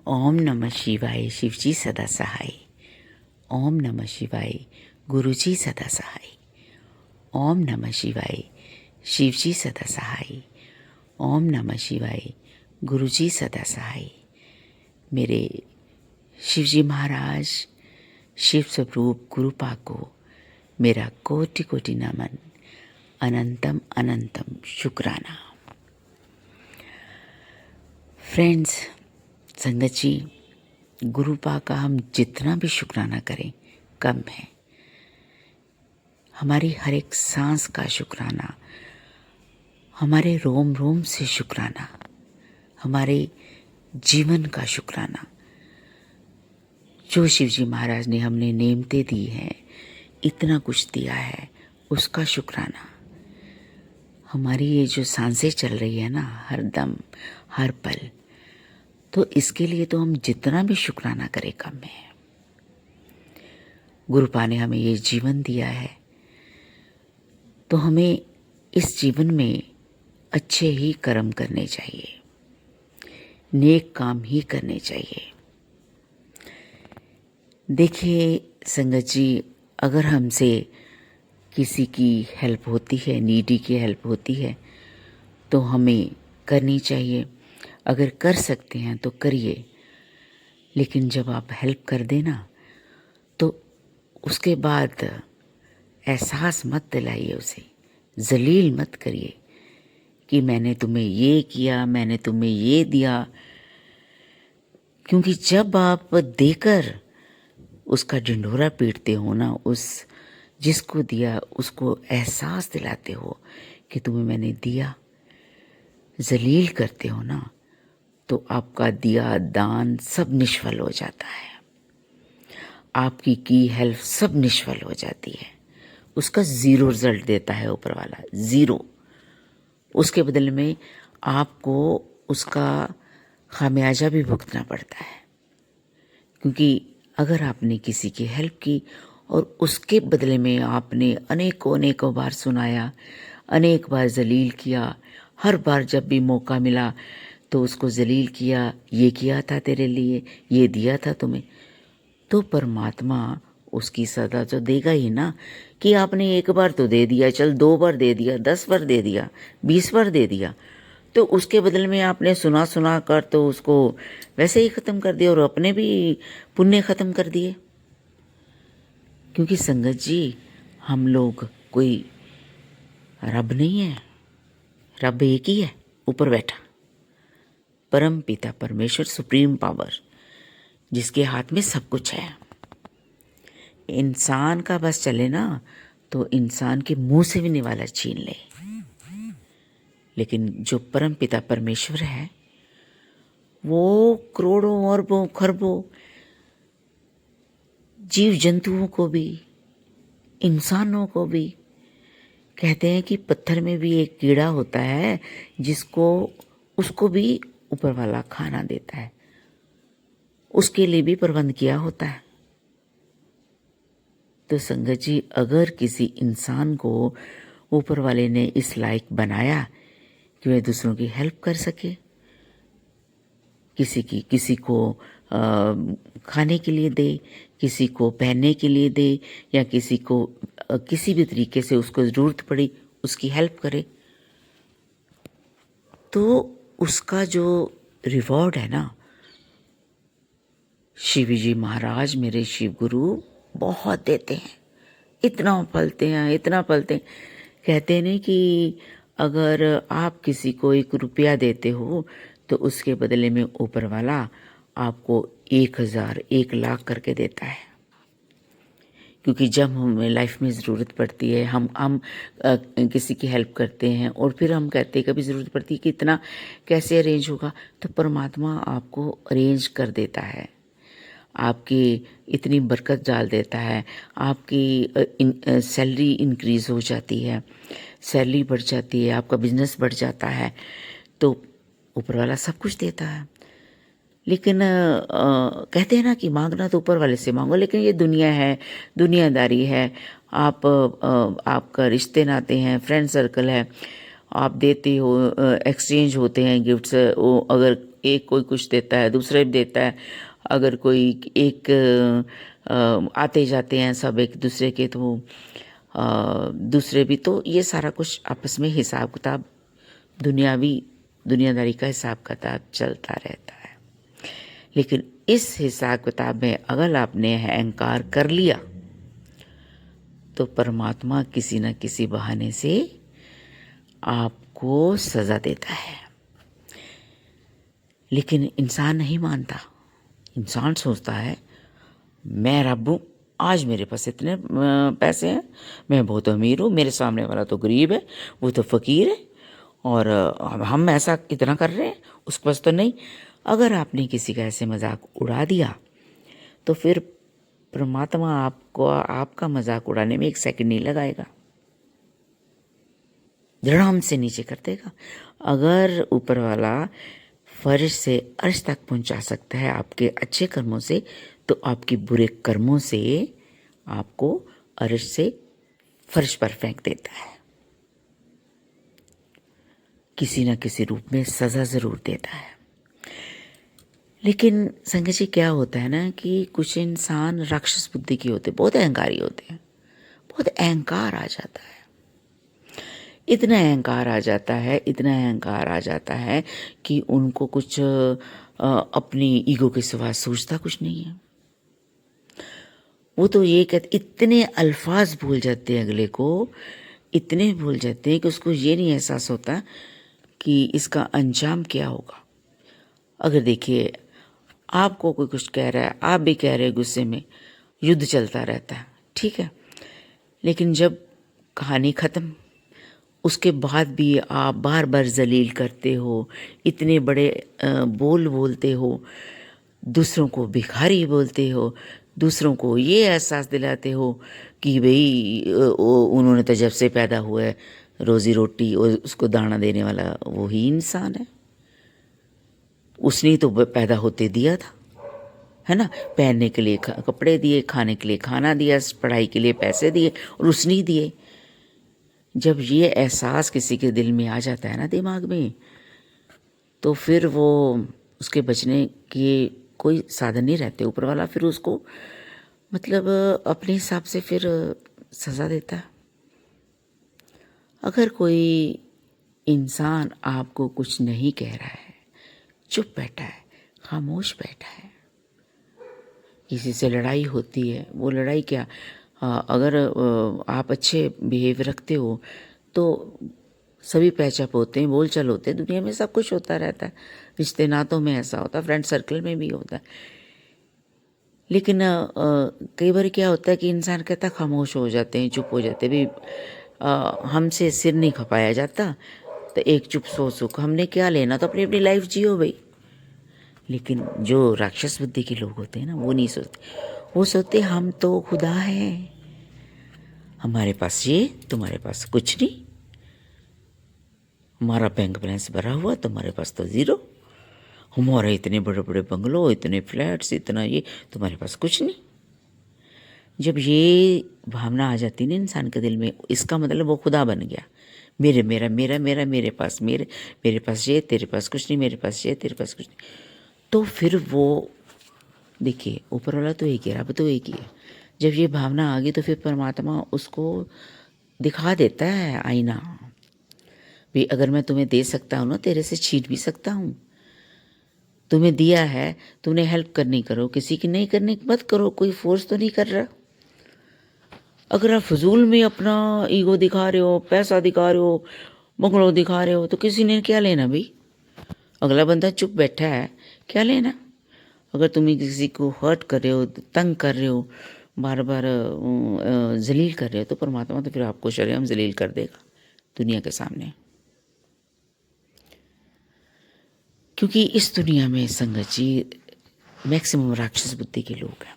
ओम नमः शिवाय शिवजी सदा सहाय। ओम नमः शिवाय गुरुजी सदा सहाय। ओम नमः शिवाय शिवजी सदा सहाय। ओम नमः शिवाय गुरुजी सदा सहाय। मेरे शिवजी महाराज शिव स्वरूप गुरुपा को मेरा कोटि कोटि नमन, अनंतम अनंतम शुक्राना। फ्रेंड्स, संगत जी, गुरुपा का हम जितना भी शुक्राना करें कम है। हमारी हर एक सांस का शुक्राना, हमारे रोम रोम से शुक्राना, हमारे जीवन का शुक्राना, जो शिवजी महाराज ने हमने नेमतें दी हैं, इतना कुछ दिया है, उसका शुक्राना। हमारी ये जो सांसें चल रही है ना, हर दम हर पल, तो इसके लिए तो हम जितना भी शुक्राना करें कम है। गुरुपा ने हमें ये जीवन दिया है, तो हमें इस जीवन में अच्छे ही कर्म करने चाहिए, नेक काम ही करने चाहिए। देखिए संगत जी, अगर हमसे किसी की हेल्प होती है, नीडी की हेल्प होती है, तो हमें करनी चाहिए। अगर कर सकते हैं तो करिए, लेकिन जब आप हेल्प कर देना तो उसके बाद एहसास मत दिलाइए उसे, जलील मत करिए कि मैंने तुम्हें ये किया, मैंने तुम्हें ये दिया। क्योंकि जब आप देकर उसका ढिंढोरा पीटते हो ना, उस जिसको दिया उसको एहसास दिलाते हो कि तुम्हें मैंने दिया, जलील करते हो ना, तो आपका दिया दान सब निष्फल हो जाता है। आपकी की हेल्प सब निष्फल हो जाती है। उसका ज़ीरो रिजल्ट देता है ऊपर वाला, ज़ीरो। उसके बदले में आपको उसका खामियाजा भी भुगतना पड़ता है। क्योंकि अगर आपने किसी की हेल्प की और उसके बदले में आपने अनेकों अनेकों बार सुनाया, अनेक बार जलील किया, हर बार जब भी मौका मिला तो उसको जलील किया, ये किया था तेरे लिए, ये दिया था तुम्हें, तो परमात्मा उसकी सजा तो देगा ही ना। कि आपने एक बार तो दे दिया, चल 2 बार दे दिया, 10 बार दे दिया, 20 बार दे दिया, तो उसके बदले में आपने सुना सुना कर तो उसको वैसे ही ख़त्म कर दिया और अपने भी पुण्य ख़त्म कर दिए। क्योंकि संगत जी, हम लोग कोई रब नहीं है, रब एक ही है ऊपर बैठा, परम पिता परमेश्वर, सुप्रीम पावर, जिसके हाथ में सब कुछ है। इंसान का बस चले ना तो इंसान के मुंह से भी निवाला छीन ले, लेकिन जो परम पिता परमेश्वर है वो करोड़ों अरबों खरबों जीव जंतुओं को भी, इंसानों को भी, कहते हैं कि पत्थर में भी एक कीड़ा होता है जिसको उसको भी ऊपर वाला खाना देता है, उसके लिए भी प्रबंध किया होता है। तो संगत जी, अगर किसी इंसान को ऊपर वाले ने इस लायक बनाया कि वह दूसरों की हेल्प कर सके, किसी को खाने के लिए दे, किसी को पहनने के लिए दे, या किसी को किसी भी तरीके से उसको ज़रूरत पड़ी उसकी हेल्प करे, तो उसका जो रिवॉर्ड है ना, शिवजी महाराज मेरे शिव गुरु बहुत देते हैं, इतना पलते हैं, इतना पलते हैं। कहते नहीं कि अगर आप किसी को 1 रुपया देते हो तो उसके बदले में ऊपर वाला आपको 1000, 1 लाख करके देता है। क्योंकि जब हमें लाइफ में ज़रूरत पड़ती है, हम किसी की हेल्प करते हैं और फिर हम कहते हैं कभी ज़रूरत पड़ती है कि इतना कैसे अरेंज होगा, तो परमात्मा आपको अरेंज कर देता है, आपकी इतनी बरकत डाल देता है, आपकी सैलरी इंक्रीज़ हो जाती है, सैलरी बढ़ जाती है, आपका बिजनेस बढ़ जाता है, तो ऊपर वाला सब कुछ देता है। लेकिन कहते हैं ना कि मांगना तो ऊपर वाले से मांगो, लेकिन ये दुनिया है, दुनियादारी है। आपका रिश्ते नाते हैं, फ्रेंड सर्कल है, आप देते हो, एक्सचेंज होते हैं गिफ्ट्स। वो अगर एक कोई कुछ देता है, दूसरा भी देता है। अगर कोई एक आते जाते हैं सब एक दूसरे के, तो दूसरे भी, तो ये सारा कुछ आपस में हिसाब किताब, दुनियादारी का हिसाब किताब चलता रहता है। लेकिन इस हिसाब किताब में अगर आपने अहंकार कर लिया तो परमात्मा किसी न किसी बहाने से आपको सज़ा देता है। लेकिन इंसान नहीं मानता। इंसान सोचता है मैं रब हूँ, आज मेरे पास इतने पैसे हैं, मैं बहुत अमीर हूँ, मेरे सामने वाला तो गरीब है, वो तो फ़कीर है, और हम ऐसा इतना कर रहे हैं, उसके पास तो नहीं। अगर आपने किसी का ऐसे मजाक उड़ा दिया तो फिर परमात्मा आपको आपका मजाक उड़ाने में 1 सेकंड नहीं लगाएगा, धड़ाम से नीचे कर देगा। अगर ऊपर वाला फर्श से अर्श तक पहुंचा सकता है आपके अच्छे कर्मों से, तो आपके बुरे कर्मों से आपको अर्श से फर्श पर फेंक देता है, किसी न किसी रूप में सज़ा ज़रूर देता है। लेकिन संगत जी क्या होता है ना कि कुछ इंसान राक्षस बुद्धि के होते, बहुत अहंकारी होते हैं, बहुत अहंकार आ जाता है, इतना अहंकार आ जाता है, इतना अहंकार आ जाता है कि उनको कुछ अपनी ईगो के सिवा सोचता कुछ नहीं है। वो तो ये कहते, इतने अल्फाज भूल जाते हैं अगले को, इतने भूल जाते हैं कि उसको ये नहीं एहसास होता कि इसका अंजाम क्या होगा। अगर देखिए आपको कोई कुछ कह रहा है, आप भी कह रहे हैं गुस्से में, युद्ध चलता रहता है, ठीक है। लेकिन जब कहानी ख़त्म, उसके बाद भी आप बार बार जलील करते हो, इतने बड़े बोल बोलते हो, दूसरों को भिखारी बोलते हो, दूसरों को ये एहसास दिलाते हो कि भाई उन्होंने तो जब से पैदा हुआ है रोज़ी रोटी और उसको दाना देने वाला वही इंसान है, उसने ही तो पैदा होते दिया था, है ना। पहनने के लिए कपड़े दिए, खाने के लिए खाना दिया, पढ़ाई के लिए पैसे दिए, और उसने ही दिए। जब ये एहसास किसी के दिल में आ जाता है ना, दिमाग में, तो फिर वो उसके बचने के कोई साधन नहीं रहते। ऊपर वाला फिर उसको मतलब अपने हिसाब से फिर सज़ा देता है। अगर कोई इंसान आपको कुछ नहीं कह रहा है, चुप बैठा है, खामोश बैठा है, किसी से लड़ाई होती है, वो लड़ाई क्या, अगर आप अच्छे बिहेव रखते हो तो सभी पैचअप होते हैं, बोल चाल होते हैं, दुनिया में सब कुछ होता रहता है, रिश्ते नातों में ऐसा होता है, फ्रेंड सर्कल में भी होता है। लेकिन कई बार क्या होता है कि इंसान कहता खामोश हो जाते हैं, चुप हो जाते हैं। भाई हमसे सिर नहीं खपाया जाता, तो एक चुप सो सुख, हमने क्या लेना, तो अपनी अपनी लाइफ जियो भाई। लेकिन जो राक्षस बुद्धि के लोग होते हैं ना, वो नहीं सोचते, वो सोचते हम तो खुदा हैं, हमारे पास ये, तुम्हारे पास कुछ नहीं, हमारा बैंक बैलेंस भरा हुआ, तुम्हारे पास तो ज़ीरो, हमारे इतने बड़े बड़े बंगलो, इतने फ्लैट्स, इतना ये, तुम्हारे पास कुछ नहीं। जब ये भावना आ जाती ना इंसान के दिल में, इसका मतलब वो खुदा बन गया। मेरे मेरा मेरा मेरा मेरे पास मेरे पास ये, तेरे पास कुछ नहीं, मेरे पास ये, तेरे पास कुछ नहीं। तो फिर वो देखिए, ऊपर वाला तो एक ही है, रब तो एक ही है। जब ये भावना आ गई तो फिर परमात्मा उसको दिखा देता है आईना, भी अगर मैं तुम्हें दे सकता हूँ ना, तेरे से छीन भी सकता हूँ। तुम्हें दिया है, तुमने हेल्प करनी करो, किसी की नहीं करनी मत करो, कोई फोर्स तो नहीं कर रहा। अगर आप फजूल में अपना ईगो दिखा रहे हो, पैसा दिखा रहे हो, बंगलो दिखा रहे हो, तो किसी ने क्या लेना भाई। अगला बंदा चुप बैठा है, क्या लेना। अगर तुम किसी को हर्ट कर रहे हो, तंग कर रहे हो, बार बार जलील कर रहे हो, तो परमात्मा तो फिर आपको शर्म जलील कर देगा दुनिया के सामने। क्योंकि इस दुनिया में संगत जी मैक्सिमम राक्षस बुद्धि के लोग हैं।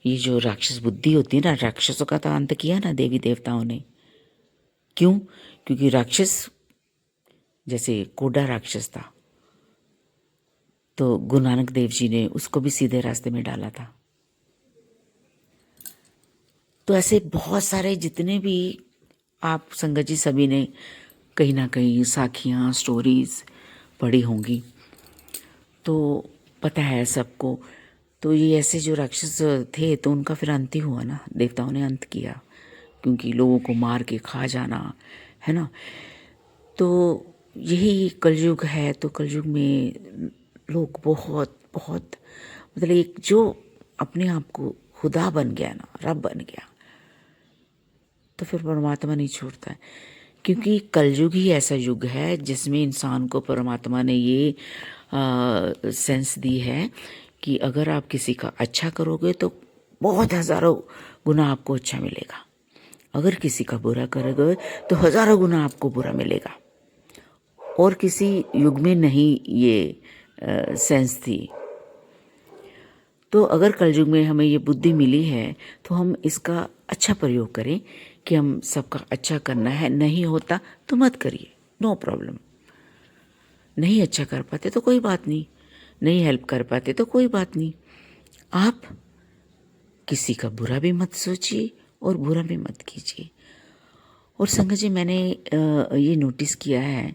ये जो राक्षस बुद्धि होती है ना, राक्षसों का तो अंत किया ना देवी देवताओं ने। क्यों? क्योंकि राक्षस, जैसे कोडा राक्षस था, तो गुरु नानक देव जी ने उसको भी सीधे रास्ते में डाला था। तो ऐसे बहुत सारे जितने भी आप संगत जी सभी ने कहीं ना कहीं साखियाँ, स्टोरीज पढ़ी होंगी तो पता है सबको। तो ये ऐसे जो राक्षस थे तो उनका फिर अंत ही हुआ ना, देवताओं ने अंत किया, क्योंकि लोगों को मार के खा जाना है ना। तो यही कलयुग है। तो कलयुग में लोग बहुत बहुत मतलब एक जो अपने आप को खुदा बन गया ना, रब बन गया, तो फिर परमात्मा नहीं छोड़ता है। क्योंकि कलयुग ही ऐसा युग है जिसमें इंसान को परमात्मा ने ये सेंस दी है कि अगर आप किसी का अच्छा करोगे तो बहुत हज़ारों गुना आपको अच्छा मिलेगा, अगर किसी का बुरा करोगे तो हज़ारों गुना आपको बुरा मिलेगा। और किसी युग में नहीं ये सेंस थी। तो अगर कलयुग में हमें ये बुद्धि मिली है तो हम इसका अच्छा प्रयोग करें कि हम सबका अच्छा करना है। नहीं होता तो मत करिए, नो प्रॉब्लम। नहीं अच्छा कर पाते तो कोई बात नहीं, नहीं हेल्प कर पाते तो कोई बात नहीं। आप किसी का बुरा भी मत सोचिए और बुरा भी मत कीजिए। और संगत जी, मैंने ये नोटिस किया है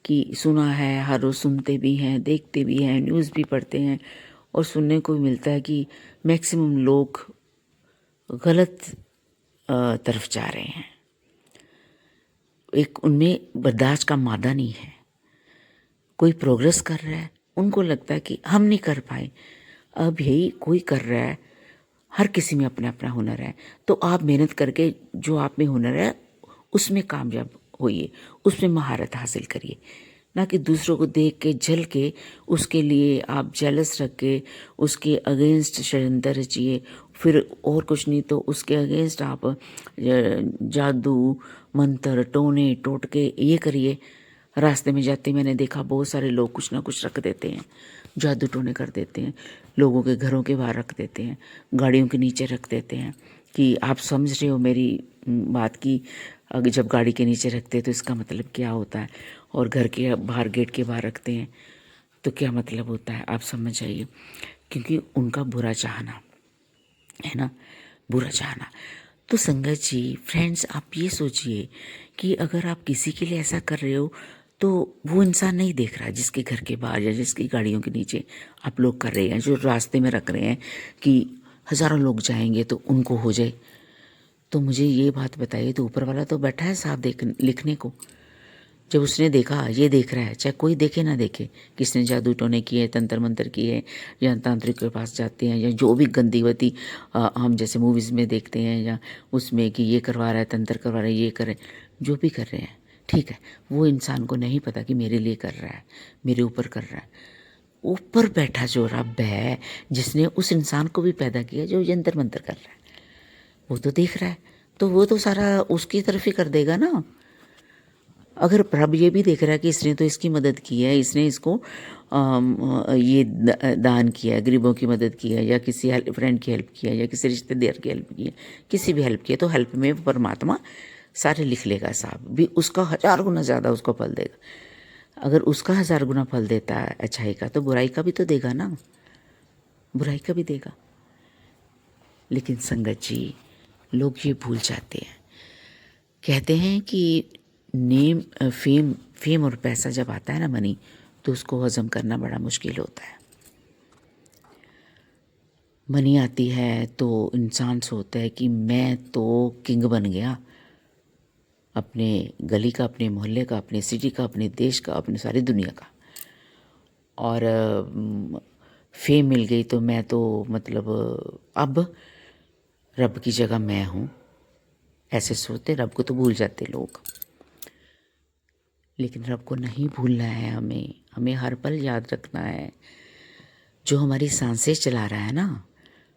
कि सुना है, हर रोज़ सुनते भी हैं, देखते भी हैं, न्यूज़ भी पढ़ते हैं और सुनने को भी मिलता है कि मैक्सिमम लोग गलत तरफ जा रहे हैं। एक उनमें बर्दाश्त का मादा नहीं है। कोई प्रोग्रेस कर रहा है, उनको लगता है कि हम नहीं कर पाए, अब यही कोई कर रहा है। हर किसी में अपना अपना हुनर है, तो आप मेहनत करके जो आप में हुनर है उसमें कामयाब होइए, उसमें महारत हासिल करिए। ना कि दूसरों को देख के जल के उसके लिए आप जेलस रख के उसके अगेंस्ट षड्यंत्र रचिए। फिर और कुछ नहीं तो उसके अगेंस्ट आप जादू मंत्र टोने टोटके ये करिए। रास्ते में जाते मैंने देखा बहुत सारे लोग कुछ ना कुछ रख देते हैं, जादू टोने कर देते हैं, लोगों के घरों के बाहर रख देते हैं, गाड़ियों के नीचे रख देते हैं कि आप समझ रहे हो मेरी बात की। अगर जब गाड़ी के नीचे रखते हैं तो इसका मतलब क्या होता है, और घर के बाहर गेट के बाहर रखते हैं तो क्या मतलब होता है, आप समझ जाइए। क्योंकि उनका बुरा चाहना है ना, बुरा चाहना। तो संगत जी, फ्रेंड्स, आप ये सोचिए कि अगर आप किसी के लिए ऐसा कर रहे हो तो वो इंसान नहीं देख रहा जिसके घर के बाहर या जिसकी गाड़ियों के नीचे आप लोग कर रहे हैं, जो रास्ते में रख रहे हैं कि हज़ारों लोग जाएंगे तो उनको हो जाए। तो मुझे ये बात बताइए, तो ऊपर वाला तो बैठा है साफ देख लिखने को। जब उसने देखा, ये देख रहा है, चाहे कोई देखे ना देखे, किसने जादू टोने किए, तंत्र मंत्र किए, या तांत्रिक के पास जाते हैं, या जो भी गंदीवती हम जैसे मूवीज़ में देखते हैं, या उसमें कि ये करवा रहा है, तंत्र करवा रहा है, ये करे, जो भी कर रहे हैं, ठीक है। वो इंसान को नहीं पता कि मेरे लिए कर रहा है, मेरे ऊपर कर रहा है। ऊपर बैठा जो रब है, जिसने उस इंसान को भी पैदा किया, जो यंत्र मंत्र कर रहा है, वो तो देख रहा है, तो वो तो सारा उसकी तरफ ही कर देगा ना। अगर रब ये भी देख रहा है कि इसने तो इसकी मदद की है, इसने इसको ये दान किया है, गरीबों की मदद की है, या किसी फ्रेंड की हेल्प किया है, या किसी रिश्तेदार की हेल्प की है, किसी भी हेल्प की है, तो हेल्प में परमात्मा सारे लिख लेगा साहब, भी उसका 1000 गुना ज़्यादा उसको फल देगा। अगर उसका 1000 गुना फल देता है अच्छाई का, तो बुराई का भी तो देगा ना, बुराई का भी देगा। लेकिन संगत जी, लोग ये भूल जाते हैं। कहते हैं कि नेम फेम फेम और पैसा जब आता है ना, मनी, तो उसको हजम करना बड़ा मुश्किल होता है। मनी आती है तो इंसान सोचता है कि मैं तो किंग बन गया, अपने गली का, अपने मोहल्ले का, अपने सिटी का, अपने देश का, अपनी सारी दुनिया का। और फेम मिल गई तो मैं तो मतलब अब रब की जगह मैं हूँ, ऐसे सोचते। रब को तो भूल जाते लोग। लेकिन रब को नहीं भूलना है, हमें हर पल याद रखना है। जो हमारी सांसें चला रहा है ना,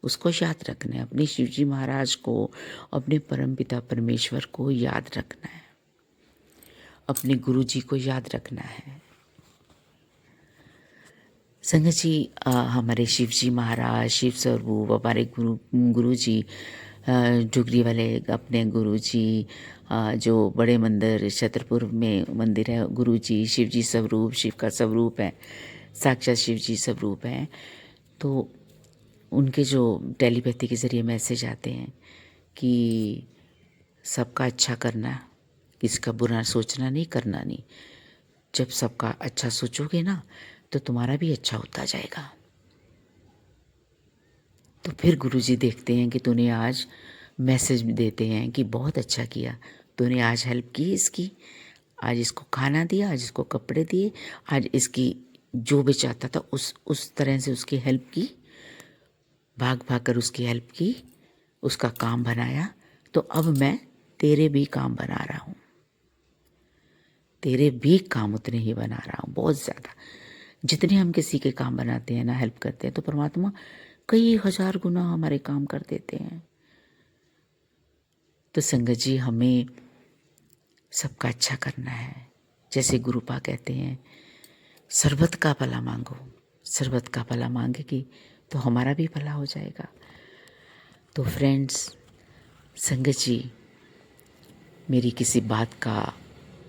उसको याद रखना है। अपने शिवजी महाराज को, अपने परमपिता परमेश्वर को याद रखना है, अपने गुरु जी को याद रखना है। संगत जी, हमारे शिवजी महाराज, शिव स्वरूप, हमारे गुरु जी, डुगरी वाले अपने गुरु जी, जो बड़े मंदिर छतरपुर में मंदिर है, गुरु जी शिव जी स्वरूप, शिव का स्वरूप है, साक्षात शिव जी स्वरूप है। तो उनके जो टेलीपैथी के ज़रिए मैसेज आते हैं कि सबका अच्छा करना, किसका बुरा सोचना नहीं, करना नहीं। जब सबका अच्छा सोचोगे ना तो तुम्हारा भी अच्छा होता जाएगा। तो फिर गुरुजी देखते हैं कि तूने आज मैसेज देते हैं कि बहुत अच्छा किया, तूने आज हेल्प की इसकी, आज इसको खाना दिया, आज इसको कपड़े दिए, आज इसकी जो भी चाहता था उस तरह से उसकी हेल्प की, भाग भाग कर उसकी हेल्प की, उसका काम बनाया। तो अब मैं तेरे भी काम बना रहा हूँ, तेरे भी काम उतने ही बना रहा हूँ, बहुत ज़्यादा। जितने हम किसी के काम बनाते हैं ना, हेल्प करते हैं, तो परमात्मा कई हजार गुना हमारे काम कर देते हैं। तो संगत जी, हमें सबका अच्छा करना है। जैसे गुरुपा कहते हैं, सर्बत का भला मांगो, सर्बत का भला मांगेगी तो हमारा भी भला हो जाएगा। तो फ्रेंड्स, संगत जी, मेरी किसी बात का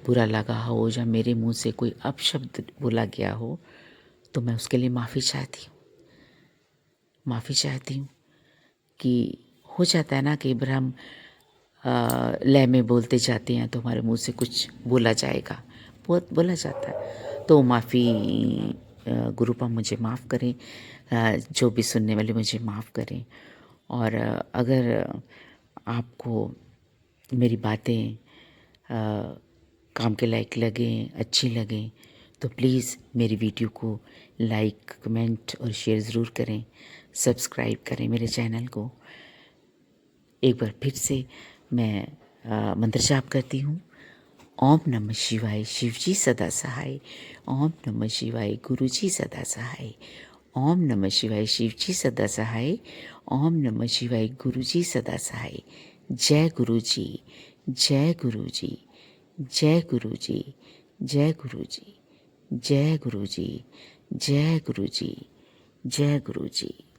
बुरा लगा हो या मेरे मुंह से कोई अपशब्द बोला गया हो तो मैं उसके लिए माफ़ी चाहती हूँ कि हो जाता है ना कि बार हम लय में बोलते जाते हैं तो हमारे मुंह से कुछ बोला जाएगा, बहुत बोला जाता है। तो माफ़ी, गुरुपा मुझे माफ़ करें, जो भी सुनने वाले मुझे माफ़ करें। और अगर आपको मेरी बातें काम के लायक लगें, अच्छी लगें, तो प्लीज़ मेरी वीडियो को लाइक, कमेंट और शेयर ज़रूर करें, सब्सक्राइब करें मेरे चैनल को। एक बार फिर से मैं मंत्र जाप करती हूँ। ओम नमः शिवाय, शिवजी सदा सहाय। ओम नमः शिवाय, गुरुजी सदा सहाय। ओम नमः शिवाय, शिवजी सदा सहाय। ओम नमः शिवाय, गुरुजी सदा सहाय। जय गुरुजी, जय गुरुजी, जय गुरुजी, जय गुरुजी, जय गुरुजी, जय गुरुजी, जय गुरुजी।